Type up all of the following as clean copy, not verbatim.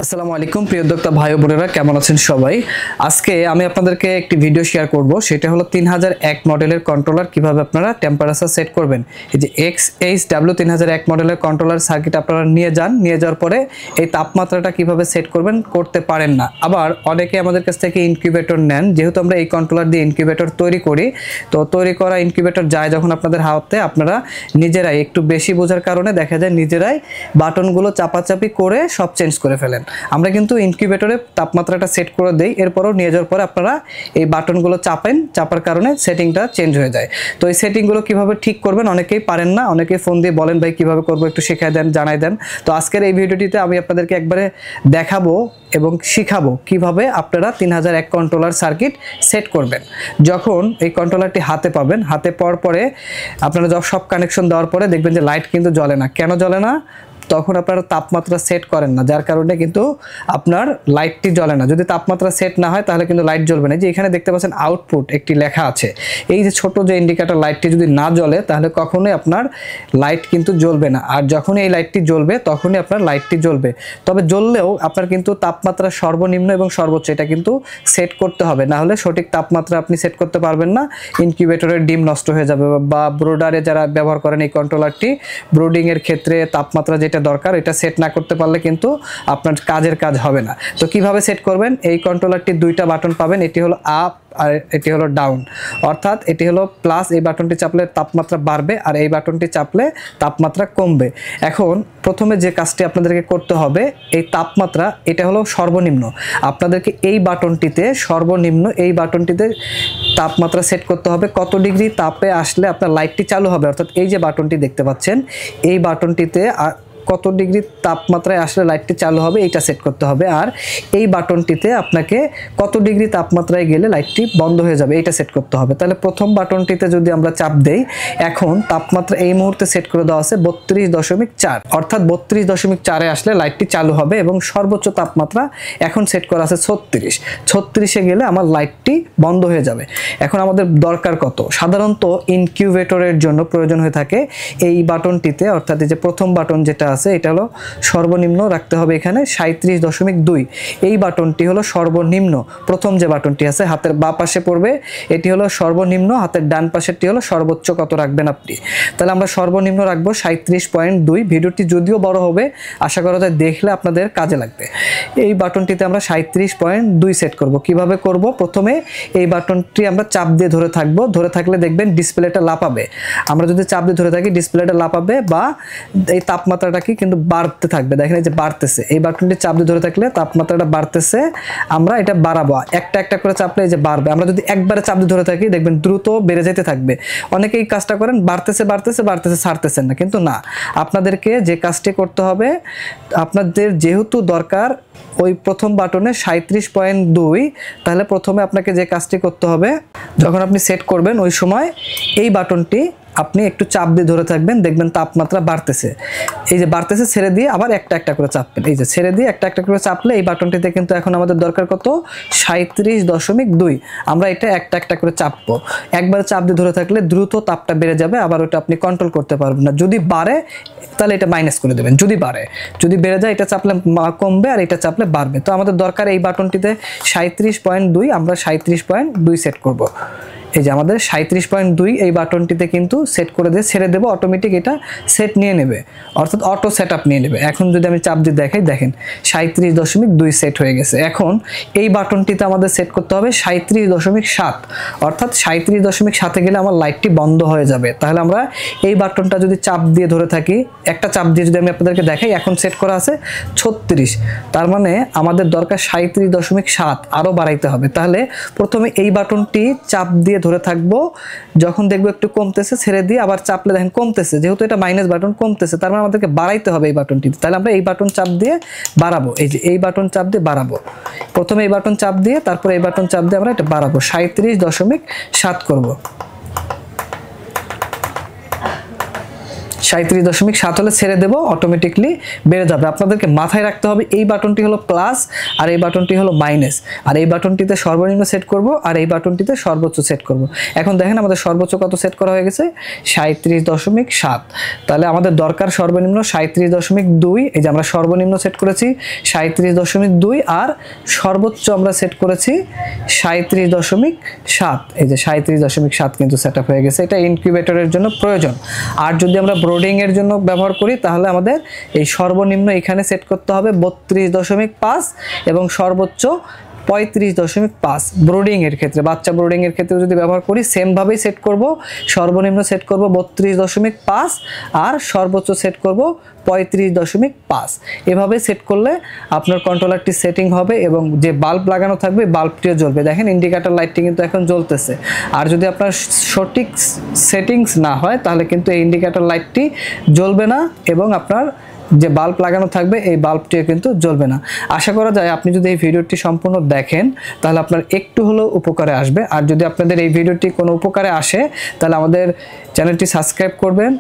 আসসালামু আলাইকুম প্রিয় উদ্যোক্তা ভাই ও বোনেরা, কেমন আছেন সবাই? আজকে আমি আপনাদেরকে একটি ভিডিও শেয়ার করব, সেটা হলো 3001 মডেলের কন্ট্রোলার কিভাবে আপনারা টেম্পারেচার সেট করবেন। এই যে XHW 3001 মডেলের কন্ট্রোলার সার্কিট আপনারা নিয়ে যাওয়ার পরে এই তাপমাত্রাটা কিভাবে সেট করতে পারেন না। আবার অনেকে আমাদের কাছ থেকে ইনকিউবেটর নেন, যেহেতু আমরা এই কন্ট্রোলার দিয়ে ইনকিউবেটর তৈরি করি, তো তৈরি করা ইনকিউবেটর যায় যখন আপনাদের হাতে, আপনারা নিজেরাই একটু বেশি বোঝার কারণে দেখা যায় নিজেরাই বাটনগুলো চাপাচাপি করে সব চেঞ্জ করে ফেলেন। আমরা কিন্তু ইনকিউবেটরে তাপমাত্রাটা সেট করে দেই, এরপরও নিয়ে যাওয়ার পরে আপনারা এই বাটনগুলো চাপার কারণে সেটিংটা চেঞ্জ হয়ে যায়। তো এই সেটিংগুলো কিভাবে ঠিক করবেন অনেকেই পারেন না, অনেকেই ফোন দিয়ে বলেন ভাই কিভাবে করব একটু শেখায় দেন, জানাই দেন। তো আজকের এই ভিডিওটিতে আমি আপনাদেরকে একবারে দেখাবো এবং শিখাবো কিভাবে আপনারা 3001 কন্ট্রোলার সার্কিট সেট করবেন। যখন এই কন্ট্রোলারটি হাতে পাবেন, হাতে পাওয়ার পরে আপনারা সব কানেকশন দেওয়ার পরে দেখবেন যে লাইট কিন্তু জ্বলে না। কেন জ্বলে না? তখন আপনারা তাপমাত্রা সেট করেন না, যার কারণে কিন্তু আপনার লাইটটি জ্বলে না। যদি তাপমাত্রা সেট না হয় তাহলে কিন্তু লাইট জ্বলবে না। যে এখানে দেখতে পাচ্ছেন আউটপুট একটি লেখা আছে, এই যে ছোট যে ইন্ডিকেটর লাইটটি যদি না জ্বলে তাহলে কখনোই আপনার লাইট কিন্তু জ্বলবে না। আর যখনই এই লাইটটি জ্বলবে তখনই আপনার লাইটটি জ্বলবে। তবে জ্বললেও আপনার কিন্তু তাপমাত্রা সর্বনিম্ন এবং সর্বোচ্চ এটা কিন্তু সেট করতে হবে, না হলে সঠিক তাপমাত্রা আপনি সেট করতে পারবেন না। ইনকিউবেটরের ডিম নষ্ট হয়ে যাবে। বা ব্রোডারে যারা ব্যবহার করেন এই কন্ট্রোলারটি, ব্রোডিং এর ক্ষেত্রে তাপমাত্রা যেটা দরকার এটা সেট না করতে পারলে কিন্তু আপনার কাজ হবে না। তো কিভাবে সেট করবেন? এই কন্ট্রোলারটির দুইটা বাটন পাবেন, এটি হলো আপ আর এটি হলো ডাউন। অর্থাৎ এটি হলো প্লাস, এই বাটনটি চাপলে তাপমাত্রা বাড়বে আর এই বাটনটি চাপলে তাপমাত্রা কমবে। এখন প্রথমে যে কাজটি আপনাদেরকে করতে হবে, এই তাপমাত্রা এটা হলো সর্বনিম্ন, আপনাদেরকে এই বাটনটিতে সর্বনিম্ন এই বাটনটিতে তাপমাত্রা সেট করতে হবে। কত ডিগ্রি তাপে আসলে আপনার লাইটটি চালু হবে, অর্থাৎ এই যে বাটনটি দেখতে পাচ্ছেন এই বাটনটিতে কত ডিগ্রি তাপমাত্রায় আসলে লাইটটি চালু হবে এইটা সেট করতে হবে। আর এই বাটনটিতে আপনাকে কত ডিগ্রি তাপমাত্রায় গেলে লাইটটি বন্ধ হয়ে যাবে এইটা সেট করতে হবে। তাহলে প্রথম বাটনটিতে যদি আমরা চাপ দেই, এখন তাপমাত্রা এই মুহূর্তে সেট করে দেওয়া আছে 32.4, অর্থাৎ 32.4-এ আসলে লাইটটি চালু হবে এবং সর্বোচ্চ তাপমাত্রা এখন সেট করা আছে 36-এ গেলে আমার লাইটটি বন্ধ হয়ে যাবে। এখন আমাদের দরকার কত? সাধারণত ইনকিউবেটরের জন্য প্রয়োজন হয়ে থাকে এই বাটনটিতে, অর্থাৎ এই যে প্রথম বাটন যেটা আছে এটা হলো সর্বনিম্ন রাখতে হবে এখানে 37.2। এই বাটনটি হলো সর্বনিম্ন, প্রথম যে বাটনটি আছে হাতের বাঁ পাশে পড়বে, এটি হলো সর্বনিম্ন, হাতের ডান পাশেরটি হলো সর্বোচ্চ। কত রাখবেন আপনি? তাহলে আমরা সর্বনিম্ন রাখবো 37.2। ভিডিওটি যদিও বড় হবে, আশা করা যায় দেখলে আপনাদের কাজে লাগবে। এই বাটনটিতে আমরা 37.2 সেট করব। কিভাবে করব? প্রথমে এই বাটনটি আমরা চাপ দিয়ে ধরে থাকবো, ধরে থাকলে দেখবেন ডিসপ্লেটা লাফাবে। আমরা যদি চাপ দিয়ে ধরে থাকি ডিসপ্লেটা লাফাবে বা এই তাপমাত্রাটা কিন্তু বাড়তে থাকবে। দেখেন এই যে বাড়তেছে, এই বাটনটি চাপ দিয়ে ধরে থাকলে তাপমাত্রাটা বাড়তেছে। আমরা এটা বাড়াবো, একটা একটা করে চাপলে এই যে বাড়বে। আমরা যদি একবারে চাপ দিয়ে ধরে থাকি দেখবেন দ্রুত বেড়ে যেতে থাকবে। অনেকেই এই কাজটা করেন, বাড়তেছে ছাড়তেছেন না, কিন্তু না, আপনাদেরকে যে কাজটি করতে হবে, আপনাদের যেহেতু দরকার ওই প্রথম বাটনে 37.2, তাহলে প্রথমে আপনাকে যে কাজটি করতে হবে, যখন আপনি সেট করবেন ওই সময় এই বাটনটি আপনি একটু চাপ দিয়ে ধরে থাকবেন, দেখবেন তাপমাত্রা বাড়তেছে। এই যে বাড়তেছে, ছেড়ে দিয়ে আবার একটা একটা করে চাপবেন। এই যে ছেড়ে দিয়ে একটা একটা করে চাপলে এই বাটনটিতে কিন্তু এখন আমাদের দরকার কত? 37.2। আমরা এটা একটা একটা করে চাপবো। একবার চাপ দিয়ে ধরে থাকলে দ্রুত তাপটা বেড়ে যাবে, আবার ওটা আপনি কন্ট্রোল করতে পারবেন না। যদি বাড়ে তাহলে এটা মাইনাস করে দেবেন, যদি বেড়ে যায় এটা চাপলে কমবে আর এটা চাপলে বাড়বে। তো আমাদের দরকার এই বাটনটিতে 37.2, আমরা 37.2 সেট করব। এই যে আমাদের 37.2 এই বাটনটিতে কিন্তু সেট করে দিয়ে ছেড়ে দেবো, অটোমেটিক এটা সেট নিয়ে নেবে, অর্থাৎ অটো সেট আপ নিয়ে নেবে। এখন যদি আমি চাপ দিয়ে দেখাই, দেখেন 37.2 সেট হয়ে গেছে। এখন এই বাটনটিতে আমাদের সেট করতে হবে 37.7, অর্থাৎ 37.7-এ গেলে আমার লাইটটি বন্ধ হয়ে যাবে। তাহলে আমরা এই বাটনটা যদি চাপ দিয়ে ধরে থাকি, একটা চাপ দিয়ে যদি আমি আপনাদেরকে দেখাই, এখন সেট করা আছে 36, তার মানে আমাদের দরকার 37.7, আরও বাড়াইতে হবে। তাহলে প্রথমে এই বাটনটি চাপ দিয়ে ধরে থাকবো, যখন দেখবো একটু কমতেছে ছেড়ে দিয়ে আবার চাপলে দেখেন কমতেছে, যেহেতু এটা মাইনাস বাটন কমতেছে, তার মানে আমাদেরকে বাড়াইতে হবে এই বাটনটিতে। তাহলে আমরা এই বাটন চাপ দিয়ে বাড়াবো, এই যে এই বাটন চাপ দিয়ে বাড়াবো। প্রথমে এই বাটন চাপ দিয়ে তারপরে এই বাটন চাপ দিয়ে আমরা এটা বাড়াবো, 37.7 করব। 37.7 হলে ছেড়ে দেব, অটোমেটিকলি বেড়ে যাবে। আপনাদেরকে মাথায় রাখতে হবে এই বাটনটি হলো প্লাস আর এই বাটনটি হলো মাইনাস, আর এই বাটনটিতে সর্বনিম্ন সেট করব আর এই বাটনটিতে সর্বোচ্চ সেট করব। এখন দেখেন আমাদের সর্বোচ্চ কত সেট করা হয়ে গেছে, 37.7। তাহলে আমাদের দরকার সর্বনিম্ন 37.2। এই যে আমরা সর্বনিম্ন সেট করেছি 37.2 আর সর্বোচ্চ আমরা সেট করেছি 37.7। এই যে 37.7 কিন্তু সেট আপ হয়ে গেছে। এটা ইনকিউবেটরের জন্য প্রয়োজন। আর যদি আমরা ব্রোডিং এর জন্য ব্যবহার করি তাহলে আমাদের এই সর্বনিম্ন এখানে সেট করতে হবে 32.5 এবং সর্বোচ্চ 35.5। ব্রোডিং এর ক্ষেত্রে, বাচ্চা ব্রোডিং এর ক্ষেত্রে যদি ব্যবহার করি সেম ভাবেই সেট করব। সর্বনিম্ন সেট করব 32.5 আর সর্বোচ্চ সেট করব 35.5। এভাবে সেট করলে আপনার কন্ট্রোলারটি সেটিং হবে এবং যে বাল্ব লাগানো থাকবে বাল্বটিও জ্বলবে। দেখেন ইন্ডিকেটর লাইটটি কিন্তু এখন জ্বলতেছে। আর যদি আপনার সঠিক সেটিংস না হয় তাহলে কিন্তু এই ইন্ডিকেটর লাইটটি জ্বলবে না এবং আপনার যে বাল্ব লাগানো থাকবে এই বাল্বটিও কিন্তু জ্বলবে না। আশা করা যায় আপনি যদি এই ভিডিওটি সম্পূর্ণ দেখেন তাহলে আপনার একটু হলেও উপকারে আসবে। আর যদি আপনাদের এই ভিডিওটি কোনো উপকারে আসে তাহলে আমাদের চ্যানেলটি সাবস্ক্রাইব করবেন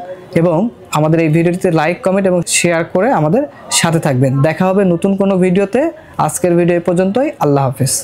এবং আমাদের এই ভিডিওটিতে লাইক, কমেন্ট এবং শেয়ার করে আমাদের সাথে থাকবেন। দেখা হবে নতুন কোনো ভিডিওতে। আজকের ভিডিও এই পর্যন্তই। আল্লাহ হাফেজ।